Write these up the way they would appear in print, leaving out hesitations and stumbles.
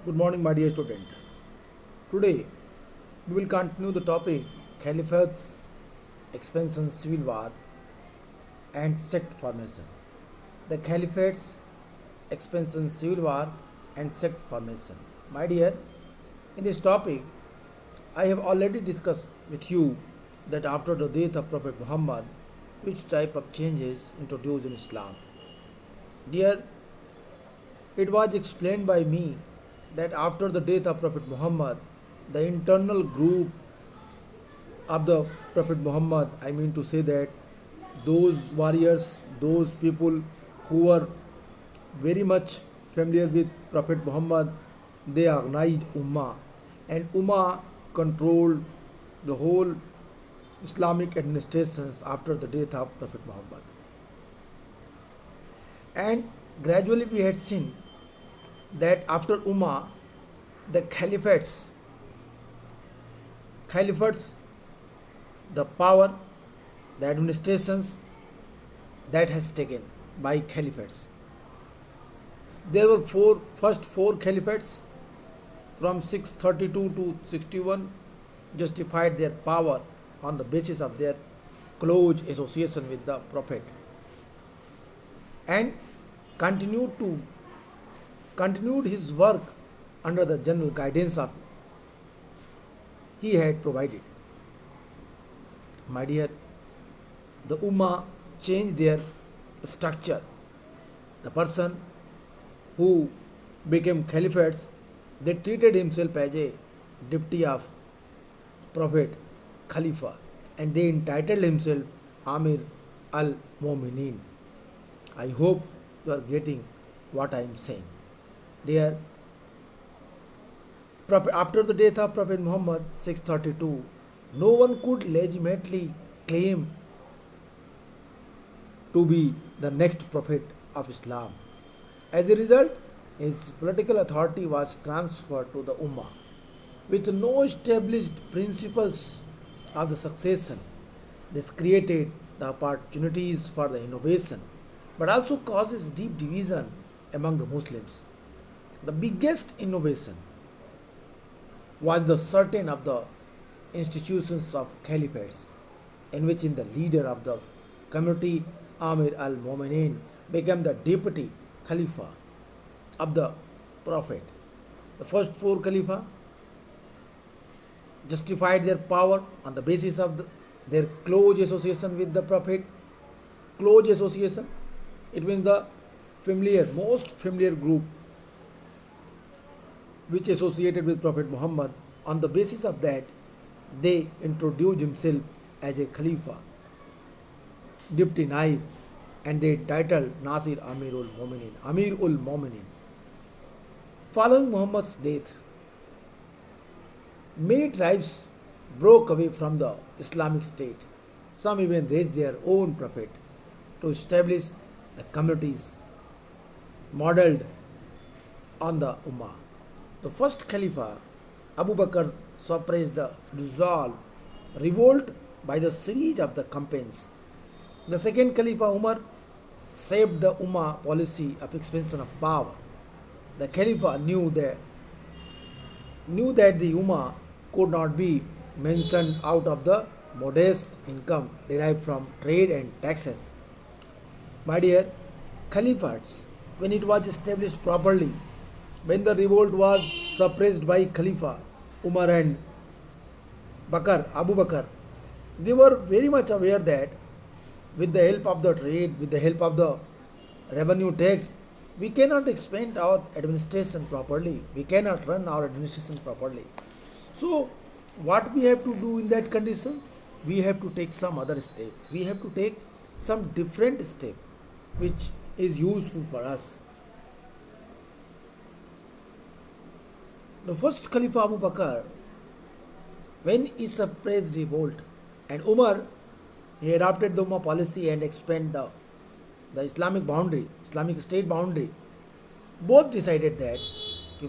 Good morning, my dear student. Today, we will continue the topic Caliphates, expansion, civil war, and sect formation. The Caliphates, expansion, civil war, and sect formation. My dear, in this topic, I have already discussed with you that after the death of Prophet Muhammad, which type of changes introduced in Islam. Dear, it was explained by me that after the death of Prophet Muhammad, the internal group of the Prophet Muhammad, I mean to say that those warriors, those people who were very much familiar with Prophet Muhammad, they organized Ummah, and Ummah controlled the whole Islamic administrations after the death of Prophet Muhammad. And gradually we had seen that after Ummah, the caliphates, the power, the administrations that has taken by caliphates. There were first four caliphates from 632 to 61 justified their power on the basis of their close association with the Prophet and continued to continued his work under the general guidance of he had provided. My dear, the Ummah changed their structure. The person who became caliphates, they treated himself as a deputy of Prophet Khalifa and they entitled himself Amir al Mominin. I hope you are getting what I am saying. Dear, after the death of Prophet Muhammad 632, no one could legitimately claim to be the next prophet of Islam. As a result, his political authority was transferred to the Ummah with no established principles of the succession. This created the opportunities for the innovation but also causes deep division among the Muslims. The biggest innovation was the certain of the institutions of caliphates, in which in the leader of the community, Amir al-Mu'minin, became the deputy Khalifa of the Prophet. The first four Khalifa justified their power on the basis of their close association with the Prophet. Close association, it means the most familiar group which associated with Prophet Muhammad. On the basis of that, they introduced himself as a Khalifa, Deputy Naib, and they titled Nasir Amirul Mominin. Amirul Mominin. Following Muhammad's death, many tribes broke away from the Islamic State. Some even raised their own prophet to establish the communities modeled on the Ummah. The first Khalifa, Abu Bakr, suppressed the revolt by the siege of the campaigns. The second Khalifa, Umar, saved the Ummah policy of expansion of power. The Khalifa knew that the Ummah could not be mentioned out of the modest income derived from trade and taxes. My dear, Caliphates, when it was established properly, when the revolt was suppressed by Khalifa Umar and Abu Bakr, they were very much aware that with the help of the trade, with the help of the revenue tax, we cannot expand our administration properly. We cannot run our administration properly. So, what we have to do in that condition? We have to take some other step. We have to take some different step which is useful for us. The first Caliph Abu Bakr, when he suppressed revolt, and Umar, he adopted the Ummah policy and expanded the Islamic boundary, Islamic state boundary. Both decided that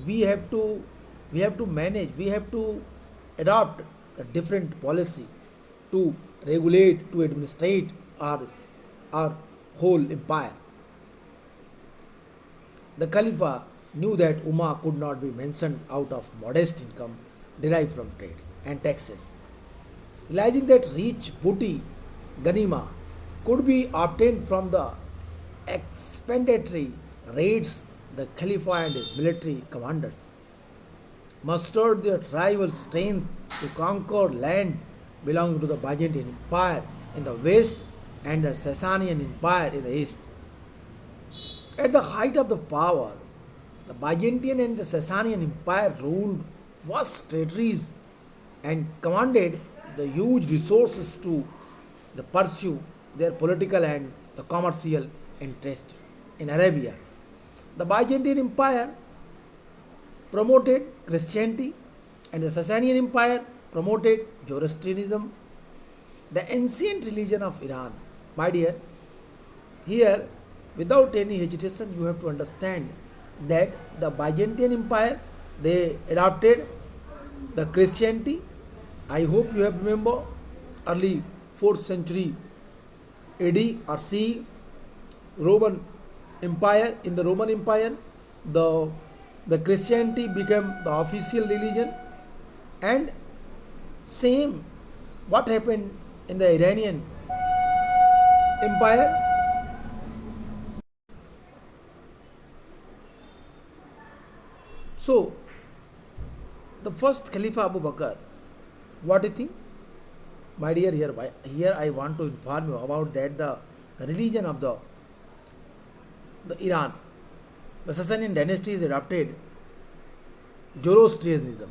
we have to manage, we have to adopt a different policy to regulate, to administrate our whole empire. The Khalifa knew that Ummah could not be mentioned out of modest income derived from trade and taxes. Realizing that rich booty, ganima, could be obtained from the expendatory raids, the Khalifa and his military commanders mustered their tribal strength to conquer land belonging to the Byzantine Empire in the west and the Sasanian Empire in the east. At the height of the power, the Byzantine and the Sasanian Empire ruled vast territories and commanded the huge resources to pursue their political and the commercial interests in Arabia. The Byzantine Empire promoted Christianity and the Sasanian Empire promoted Zoroastrianism, the ancient religion of Iran. My dear, here without any hesitation you have to understand that the Byzantine Empire, they adopted the Christianity. I hope you have remember early 4th century AD or C. Roman Empire. In the Roman Empire, the Christianity became the official religion, and same what happened in the Iranian Empire. So the first Khalifa Abu Bakr, what do you think? My dear, here I want to inform you about that the religion of the Iran. The Sasanian dynasty is adopted Zoroastrianism,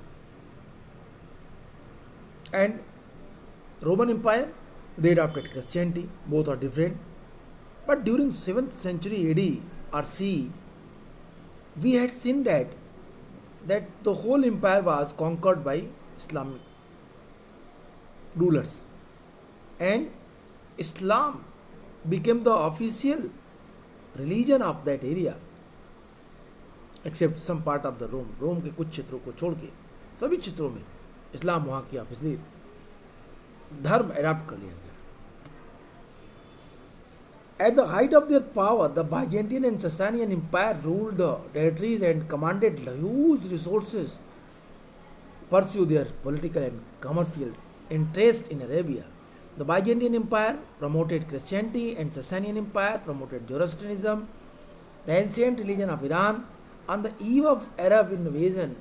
and Roman Empire, they adopted Christianity. Both are different. But during 7th century AD or C, we had seen that the whole empire was conquered by Islamic rulers, and Islam became the official religion of that area, except some part of the रोम के कुछ क्षेत्रों को छोड़ के सभी क्षेत्रों में इस्लाम वहाँ की ऑफिशियली धर्म अडॉप्ट कर लिया गया. At the height of their power, the Byzantine and Sasanian Empire ruled the territories and commanded huge resources, pursue their political and commercial interest in Arabia. The Byzantine Empire promoted Christianity and Sasanian Empire promoted Zoroastrianism, the ancient religion of Iran. On the eve of Arab invasion,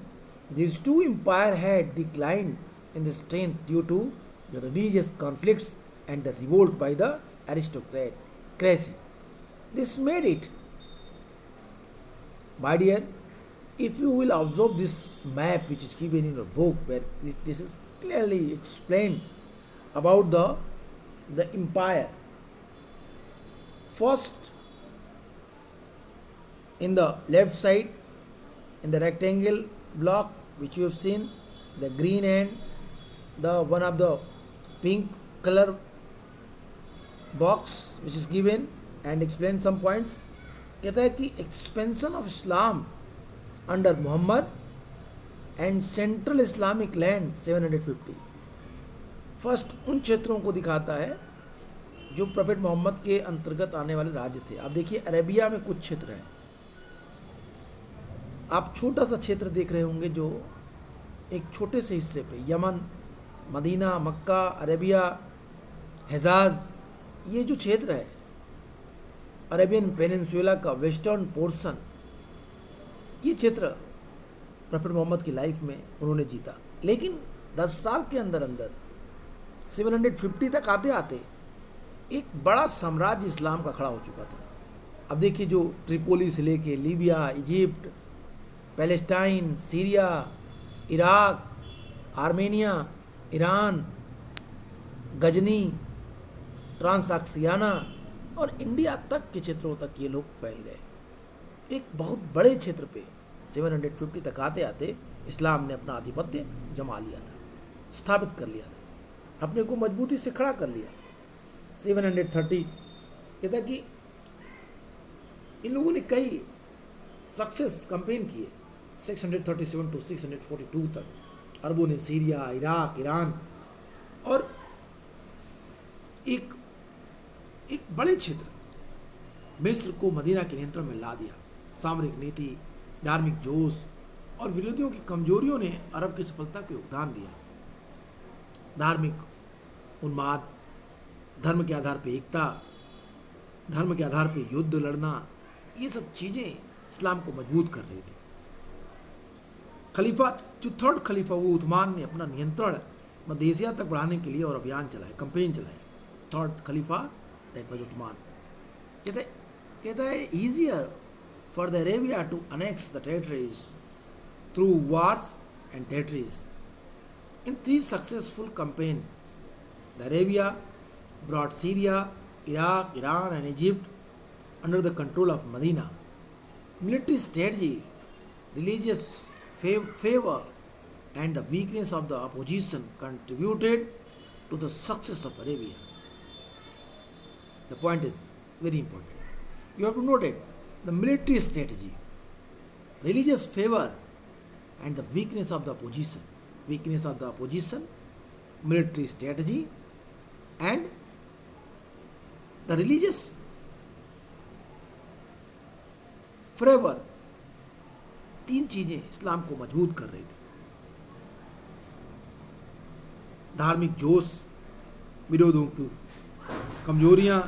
these two empires had declined in the strength due to the religious conflicts and the revolt by the aristocracy. This made it, my dear, if you will observe this map which is given in your book, where this is clearly explained about the empire. First, in the left side, in the rectangle block which you have seen, the green and the one of the pink color box which is given and explain some points. कहता है कि expansion of Islam under Muhammad and Central Islamic land 750. First उन क्षेत्रों को दिखाता है जो prophet Mohammad के अंतर्गत आने वाले राज्य थे. आप देखिए अरेबिया में कुछ क्षेत्र हैं, आप छोटा सा क्षेत्र देख रहे होंगे जो एक छोटे से हिस्से पे यमन, मदीना, मक्का, अरेबिया, हिजाज, ये जो क्षेत्र है अरेबियन पेनिनसुला का वेस्टर्न पोर्शन, ये क्षेत्र प्रोफेट मोहम्मद की लाइफ में उन्होंने जीता. लेकिन 10 साल के अंदर अंदर 750 तक आते आते एक बड़ा साम्राज्य इस्लाम का खड़ा हो चुका था. अब देखिए जो ट्रिपोली से लेके Libya, Egypt, Palestine, Syria, Iraq, Armenia, Iran, Ghazni, Transoxiana और इंडिया तक के क्षेत्रों तक ये लोग फैल गए. एक बहुत बड़े क्षेत्र पे 750 तक आते आते इस्लाम ने अपना आधिपत्य जमा लिया था, स्थापित कर लिया था, अपने को मजबूती से खड़ा कर लिया. 730 कहता कि इन लोगों ने कई सक्सेस कैंपेन किए 637 टू 642 तक. अरबों ने सीरिया, इराक, ईरान और एक बड़े क्षेत्र मिस्र को मदीना के नियंत्रण में ला दिया. सामरिक नीति, धार्मिक जोश और विरोधियों की कमजोरियों ने अरब की सफलता को योगदान दिया। धार्मिक उन्माद, धर्म के आधार पर एकता, धर्म के आधार पर युद्ध लड़ना, ये सब चीजें इस्लाम को मजबूत कर रही थी। खलीफा, जो थर्ड खलीफा वो उस्मान ने अपना नियंत्रण मध्य एशिया तक बढ़ाने के लिए और अभियान चलाए, कंपेन चलाए। Third Khalifa that was Usman. कहता है easier for the Arabia to annex the territories through wars and territories. In 3 successful campaigns, the Arabia brought Syria, Iraq, Iran and Egypt under the control of Medina. Military strategy, religious favor and the weakness of the opposition contributed to the success of Arabia. The point is very important. You have to note it. The military strategy, religious favor and the weakness of the opposition. Weakness of the opposition, military strategy and the religious favor. 3 चीजें इस्लाम को मजबूत कर रही थी। धार्मिक जोश, विरोधों की कमजोरियां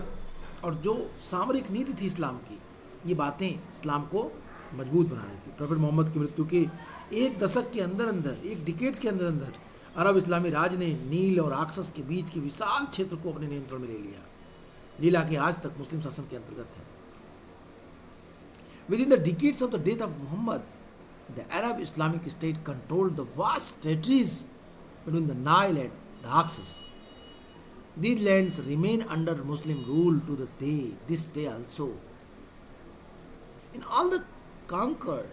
और जो सामरिक नीति थी इस्लाम की, ये बातें इस्लाम को मजबूत बना रही थी। प्रॉफेट मोहम्मद की मृत्यु के 1 दशक के अंदर अंदर, 1 डिकेड्स के अंदर अंदर अरब इस्लामी राज ने नील और आक्सस के बीच के विशाल क्षेत्र को अपने नियंत्रण में ले लिया, जिला के आज तक मुस्लिम शासन के अंतर्गत है। Within the decades of the death of Muhammad, the Arab Islamic State controlled the vast territories between the Nile and the Oxus. These lands remain under Muslim rule to this day also. In all the conquered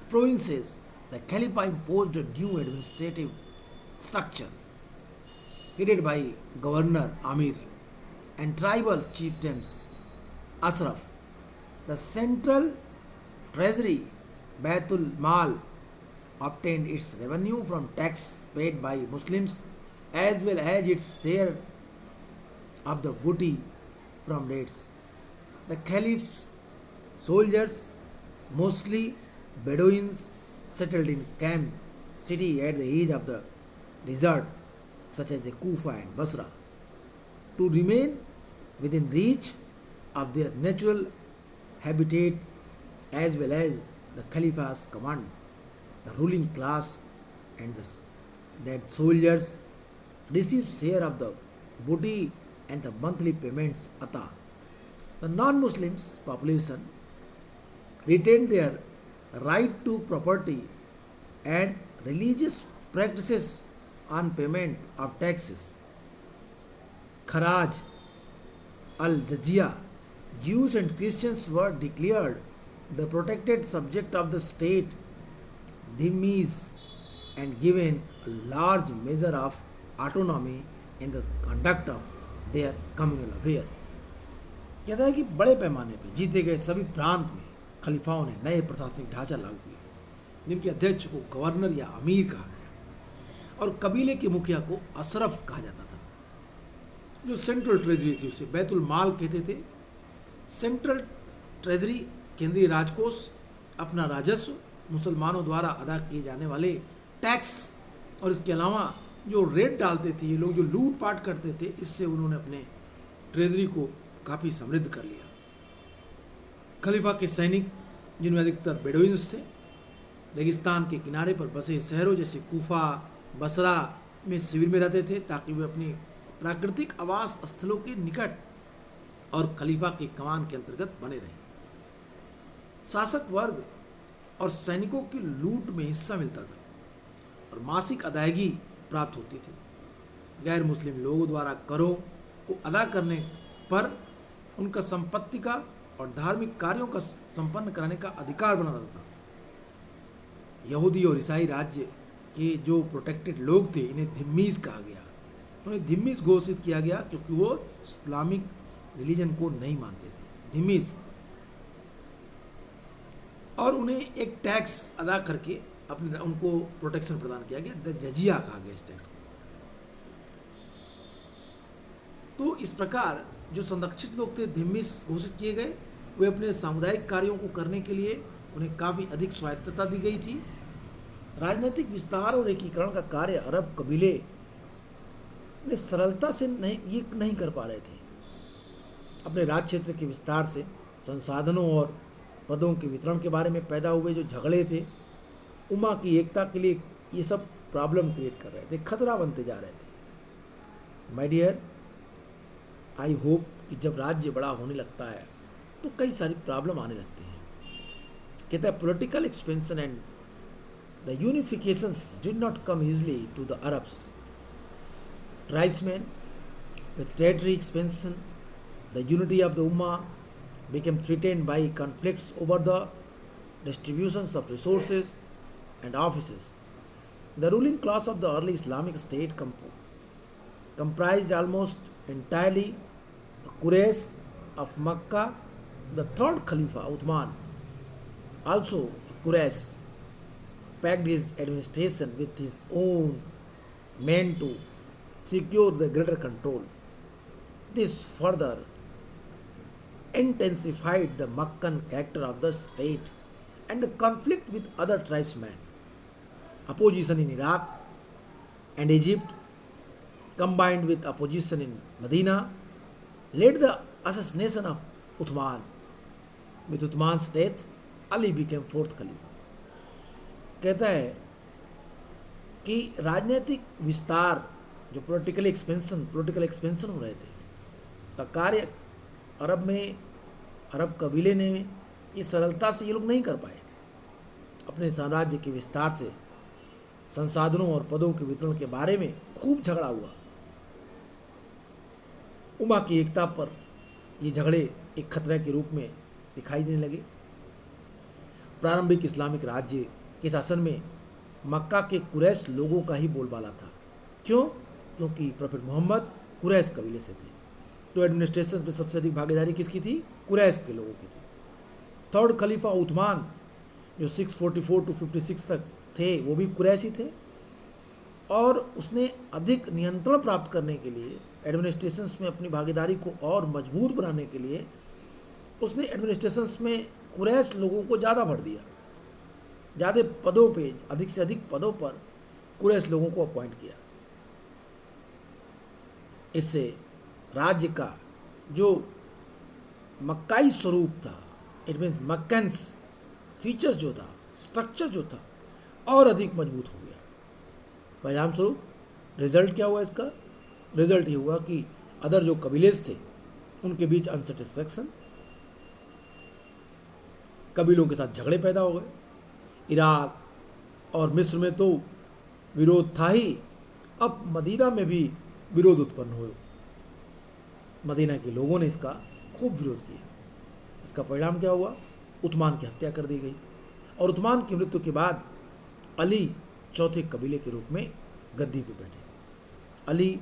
provinces, the Caliph imposed a new administrative structure headed by governor Amir and tribal chieftains Ashraf. The central treasury Baitul Mal obtained its revenue from tax paid by Muslims as well as its share of the booty from raids. The Caliph's soldiers, mostly Bedouins, settled in Camp city at the edge of the desert, such as the Kufa and Basra, to remain within reach of their natural habitat as well as the Caliph's command. The ruling class and that soldiers received share of the booty and the monthly payments ata. The non-Muslims population retained their right to property and religious practices on payment of taxes. Kharaj, al-Jizya, Jews and Christians were declared the protected subject of the state, dhimmis, and given a large measure of autonomy in the conduct of their communal affair. कहता है कि बड़े पैमाने पर जीते गए सभी प्रांत में खलीफाओं ने नए प्रशासनिक ढांचा लागू किया, जिनके अध्यक्ष को गवर्नर या अमीर कहा गया और कबीले के मुखिया को अशरफ कहा जाता था। जो सेंट्रल ट्रेजरी थी उसे बैतुल माल कहते थे। सेंट्रल ट्रेजरी, केंद्रीय राजकोष, अपना राजस्व, मुसलमानों द्वारा अदा किए जाने वाले टैक्स और इसके अलावा जो रेट डालते थे ये लोग, जो लूटपाट करते थे, इससे उन्होंने अपने ट्रेजरी को काफ़ी समृद्ध कर लिया। खलीफा के सैनिक, जिनमें अधिकतर बेडोइन्स थे, रेगिस्तान के किनारे पर बसे शहरों जैसे कूफा, बसरा में शिविर में रहते थे ताकि वे अपनी प्राकृतिक आवास स्थलों के निकट और खलीफा की कमान के अंतर्गत बने रहें। शासक वर्ग और सैनिकों की लूट में हिस्सा मिलता था और मासिक अदायगी प्राप्त होती थी। गैर मुस्लिम लोगों द्वारा करों को अदा करने पर उनका संपत्ति का और धार्मिक कार्यों का संपन्न कराने का अधिकार बना रहता था। यहूदी और ईसाई राज्य के जो प्रोटेक्टेड लोग थे, इन्हें धिम्मीज कहा गया। उन्हें धिम्मीज घोषित किया गया क्योंकि वो इस्लामिक रिलीजन को नहीं मानते थे, धिम्मीज। और उन्हें एक टैक्स अदा करके अपने उनको प्रोटेक्शन प्रदान किया गया, द जजिया कहा गया इस टैक्स को। तो इस प्रकार जो संरक्षित लोग थे धिम्मीज घोषित किए गए वे अपने सामुदायिक कार्यों को करने के लिए उन्हें काफ़ी अधिक स्वायत्तता दी गई थी। राजनीतिक विस्तार और एकीकरण का कार्य अरब कबीले ने सरलता से नहीं कर पा रहे थे। अपने राज क्षेत्र के विस्तार से संसाधनों और पदों के वितरण के बारे में पैदा हुए जो झगड़े थे, उम्मा की एकता के लिए ये सब प्रॉब्लम क्रिएट कर रहे थे, खतरा बनते जा रहे थे। माय डियर, आई होप कि जब राज्य बड़ा होने लगता है तो कई सारी प्रॉब्लम आने लगती हैं। कहता है political expansion and the unifications did not come easily to the Arabs tribesmen. With territory expansion, the unity of the Ummah became threatened by conflicts over the distributions of resources and offices. The ruling class of the early Islamic State comprised almost entirely the Quraysh of Makkah. The third Khalifa, Uthman, also Quraysh, packed his administration with his own men to secure the greater control. This further intensified the Meccan character of the state and the conflict with other tribesmen. Opposition in Iraq and Egypt, combined with opposition in Medina, led the assassination of Uthman. With Uthman's death, Ali became fourth Caliph. कहता है कि राजनीतिक विस्तार जो political expansion हो रहे थे का कार्य अरब कबीले ने ये सरलता से ये लोग नहीं कर पाए। अपने साम्राज्य के विस्तार से संसाधनों और पदों के वितरण के बारे में खूब झगड़ा हुआ। उम्मा की एकता पर ये झगड़े एक खतरे के रूप में दिखाई देने लगे। प्रारंभिक इस्लामिक राज्य के शासन में मक्का के कुरैश लोगों का ही बोलबाला था। क्यों? क्योंकि प्रॉफेट मोहम्मद कुरैश कबीले से थे, तो एडमिनिस्ट्रेशन में सबसे अधिक भागीदारी किसकी थी? कुरैश के लोगों की थी। थर्ड खलीफा उस्मान जो 644 to 56 तक थे वो भी कुरैशी थे, और उसने अधिक नियंत्रण प्राप्त करने के लिए एडमिनिस्ट्रेशन में अपनी भागीदारी को और मजबूत बनाने के लिए उसने एडमिनिस्ट्रेशन में कुरैश लोगों को ज़्यादा भर दिया। ज़्यादा पदों पे, अधिक से अधिक पदों पर कुरैश लोगों को अपॉइंट किया। इससे राज्य का जो मक्काई स्वरूप था, इट मीन्स मक्कन्स फीचर्स जो था, स्ट्रक्चर जो था, और अधिक मजबूत हो गया। परिणाम स्वरूप रिजल्ट क्या हुआ इसका? रिजल्ट ये हुआ कि अदर जो कबीलेस थे उनके बीच अनसेटिस्फैक्शन, कबीलों के साथ झगड़े पैदा हो गए। इराक और मिस्र में तो विरोध था ही, अब मदीना में भी विरोध उत्पन्न हुए। मदीना के लोगों ने इसका खूब विरोध किया। इसका परिणाम क्या हुआ? उस्मान की हत्या कर दी गई, और उस्मान की मृत्यु के बाद अली चौथे कबीले के रूप में गद्दी पे बैठे। अली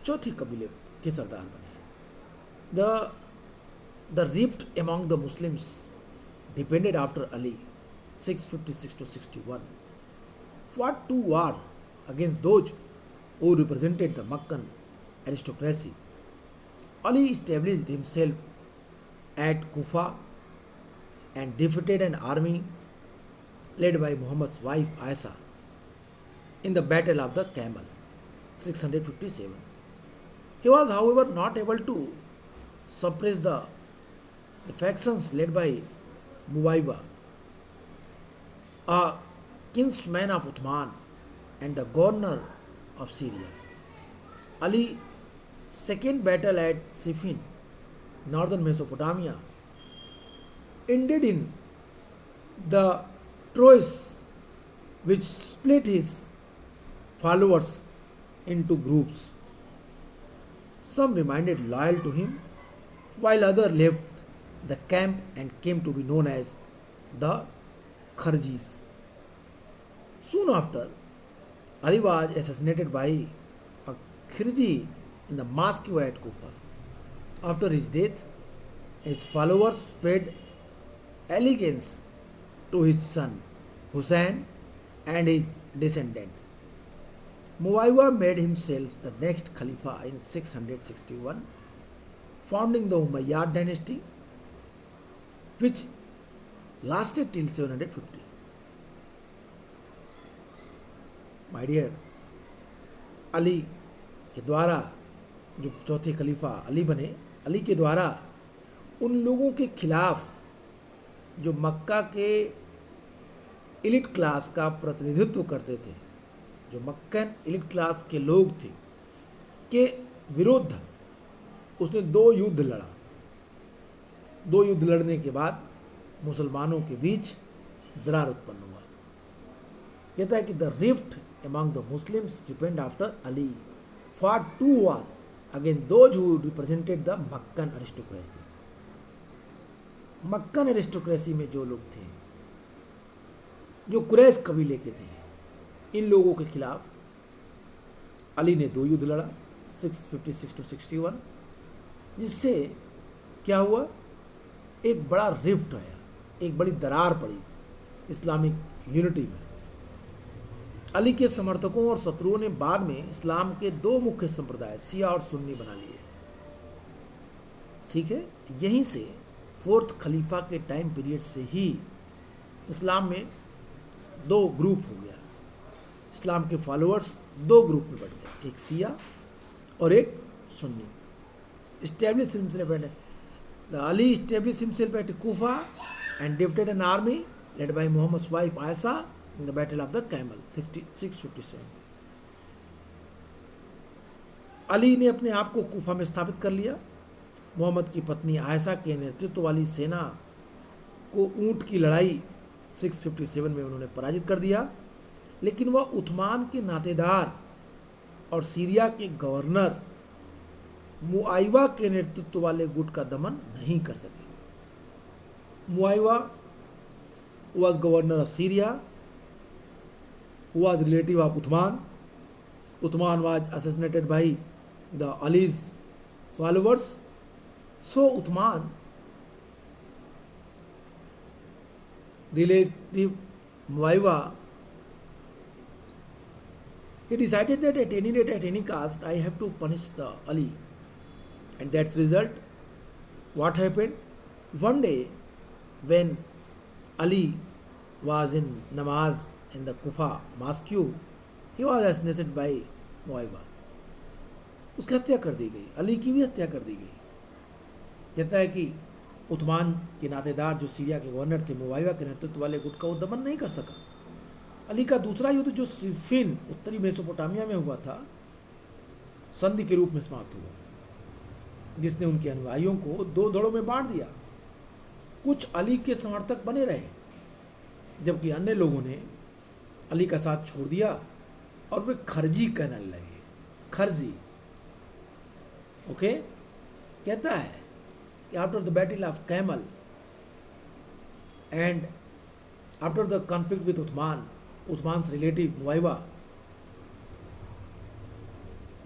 चौथे कबीले के सरदार बने। The rift among the Muslims depended after Ali 656 to 61 fought to war against those who represented the Meccan aristocracy. Ali established himself at Kufa and defeated an army led by Muhammad's wife Aisha in the Battle of the Camel 657. He was, however, not able to suppress the factions led by Muwaiba, a kinsman of Uthman and the governor of Syria. Ali's second battle at Siffin, northern Mesopotamia, ended in the truce which split his followers into groups. Some remained loyal to him, while others left the camp and came to be known as the Kharjis. Soon after, Ali was assassinated by a Khirji in the mosque at Kufa. After his death, his followers paid allegiance to his son Hussein and his descendant. Muwaiwa made himself the next Khalifa in 661, founding the Umayyad dynasty. which lasted till 750. My dear, Ali के द्वारा जो चौथे खलीफा अली बने, अली के द्वारा उन लोगों के खिलाफ जो मक्का के एलिट क्लास का प्रतिनिधित्व करते थे, जो मक्कन एलिट क्लास के लोग थे, के विरुद्ध उसने 2 युद्ध लड़ा। 2 युद्ध लड़ने के बाद मुसलमानों के बीच दरार उत्पन्न हुआ। कहता है कि the rift among the Muslims depend after Ali fought 2 wars against those who represented the Meccan aristocracy. Meccan aristocracy में जो लोग थे, जो कुरैश कबीले के थे, इन लोगों के खिलाफ अली ने 2 युद्ध लड़ा 656 to 61, जिससे क्या हुआ, एक बड़ा रिफ्ट आया, एक बड़ी दरार पड़ी इस्लामिक यूनिटी में। अली के समर्थकों और शत्रुओं ने बाद में इस्लाम के 2 मुख्य संप्रदाय शिया और सुन्नी बना लिए। ठीक है, यहीं से 4th खलीफा के टाइम पीरियड से ही इस्लाम में 2 ग्रुप हो गया। इस्लाम के फॉलोअर्स 2 ग्रुप में बढ़ गए, एक शिया और एक Sunni. Established himself at the Ali established himself at Kufa and defeated an army led by Muhammad's wife Aisha in the Battle of the Camel 657। Ali ने अपने आप को कूफा में स्थापित कर लिया। मोहम्मद की पत्नी आयशा के नेतृत्व वाली सेना को ऊंट की लड़ाई 657 में उन्होंने पराजित कर दिया, लेकिन वह उस्मान के नातेदार और सीरिया के गवर्नर मुआइवा के नेतृत्व वाले गुट का दमन नहीं कर सके। मुआइवा was governor of Syria, who was relative of Uthman. Uthman was assassinated by the Ali's followers. So Uthman, relative Muaiwa, he decided that at any rate, at any cost, I have to punish the Ali. And that's result. What happened? One day, when Ali was in namaz in the Kufa mosque, he was assassinated by Muaiwa. उसकी हत्या कर दी गई, अली की भी हत्या कर दी गई। कहता है कि उस्मान के नातेदार जो सीरिया के गवर्नर थे, मुआइवा के नेतृत्व वाले गुट का वो दमन नहीं कर सका। अली का दूसरा युद्ध जो सिफिन उत्तरी मेसोपोटामिया में हुआ था, संधि के रूप में समाप्त हुआ, जिसने उनके अनुयायियों को 2 धड़ों में बांट दिया। कुछ अली के समर्थक बने रहे, जबकि अन्य लोगों ने अली का साथ छोड़ दिया और वे खरजी कहने लगे। Kharji, okay. कहता है कि after the battle of camel and after the conflict with Usman's relative Muawiya,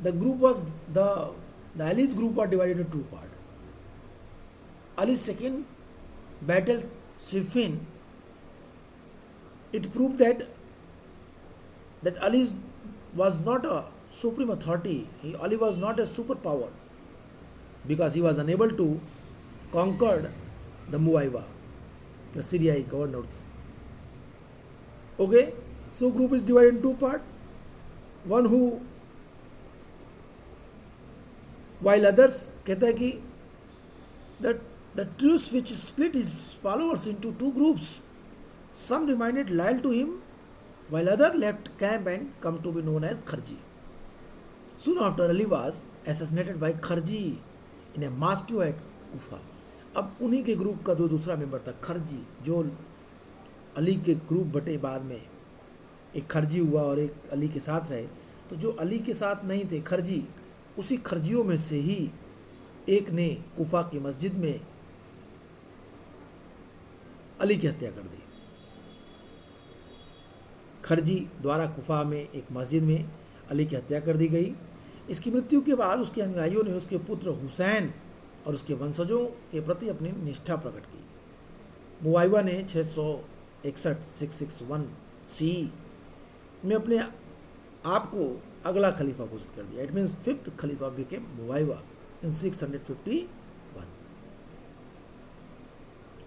the group was the Ali's group was divided into 2 parts. Ali's second battle, Siffin, it proved that Ali was not a supreme authority. Ali was not a superpower because he was unable to conquer the Muaiwa, the Syrian governor. Okay, so group is divided in 2 parts. One who, while others, कहता है कि the truce which split his followers into 2 groups. Some remained loyal to him, while others left camp and come to be known as Kharji. Soon after, Ali was assassinated by Kharji in a mosque at Kufa. अब उन्हीं के group का दूसरा member था खरजी, जो अली के group बटे बाद में एक खरजी हुआ और एक अली के साथ रहे। तो जो अली के साथ नहीं थे खरजी, उसी खरजियों में से ही एक ने कुफा की मस्जिद में अली की हत्या कर दी। खरजी द्वारा कुफा में एक मस्जिद में अली की हत्या कर दी गई। इसकी मृत्यु के बाद उसके अनुयायियों ने उसके पुत्र हुसैन और उसके वंशजों के प्रति अपनी निष्ठा प्रकट की। मुआइवा ने 661 सी में अपने आप को अगला खलीफा घोषित कर दिया। इट मीन्स 5th खलीफा became Muawiya in 651।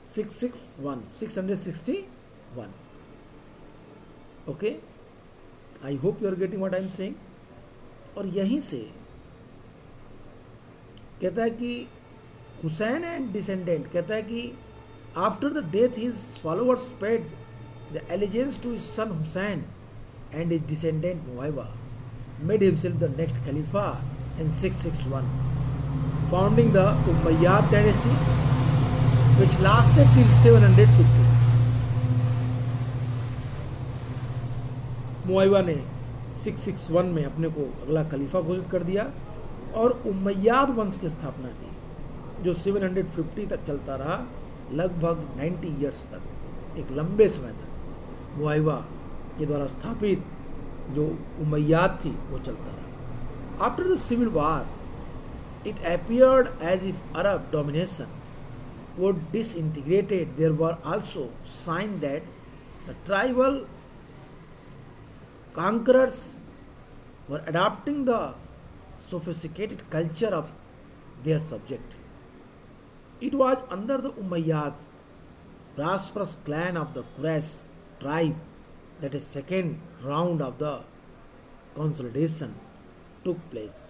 661 okay, I hope you are getting what I am saying. और यहीं से कहता है कि हुसैन एंड डिसेंडेंट, कहता है कि after the death his followers paid the allegiance to his son Hussain and his descendant Muawiya made himself the next खलीफा in 661, founding the Umayyad dynasty which lasted till 750। Muawiya ने 661 में अपने को अगला खलीफा घोषित कर दिया और उमय्याद वंश की स्थापना की, जो 750 तक चलता रहा, लगभग 90 ईयर्स तक, एक लंबे समय तक मुआविया के द्वारा स्थापित जो उमय्याद थी वो चलता रहा। After the civil war it appeared as if Arab domination would disintegrated. There were also signs that the tribal conquerors were adopting the sophisticated culture of their subject. It was under the Umayyads, prosperous clan of the Quraysh tribe, that a second round of the consolidation took place.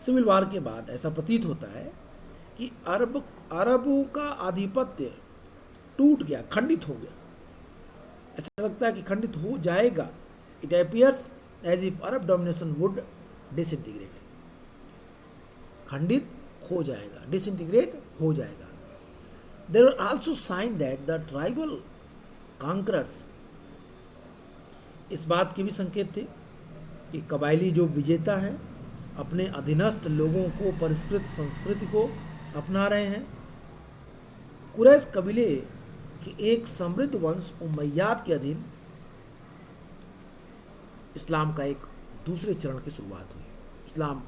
Civil war के बाद ऐसा प्रतीत होता है कि अरबों का आधिपत्य टूट गया, खंडित हो गया। ऐसा लगता है कि खंडित हो जाएगा। It appears as if Arab domination would disintegrate, खंडित हो जाएगा, डिसइंटीग्रेट हो जाएगा। There are also sign that the tribal conquerors, इस बात के भी संकेत थे कि कबायली जो विजेता हैं अपने अधीनस्थ लोगों को, परिष्कृत संस्कृति को अपना रहे हैं। कुरैश कबीले की एक समृद्ध वंश उमय्याद के अधीन इस्लाम का एक दूसरे चरण की शुरुआत हुई। इस्लाम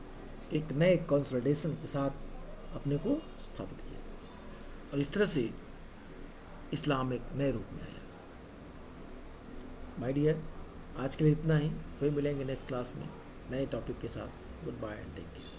एक नए कंसोलिडेशन के साथ अपने को स्थापित किया और इस तरह से इस्लाम एक नए रूप में आया। माय डियर, आज के लिए इतना ही, फिर मिलेंगे नेक्स्ट क्लास में नए टॉपिक के साथ। Goodbye and take care.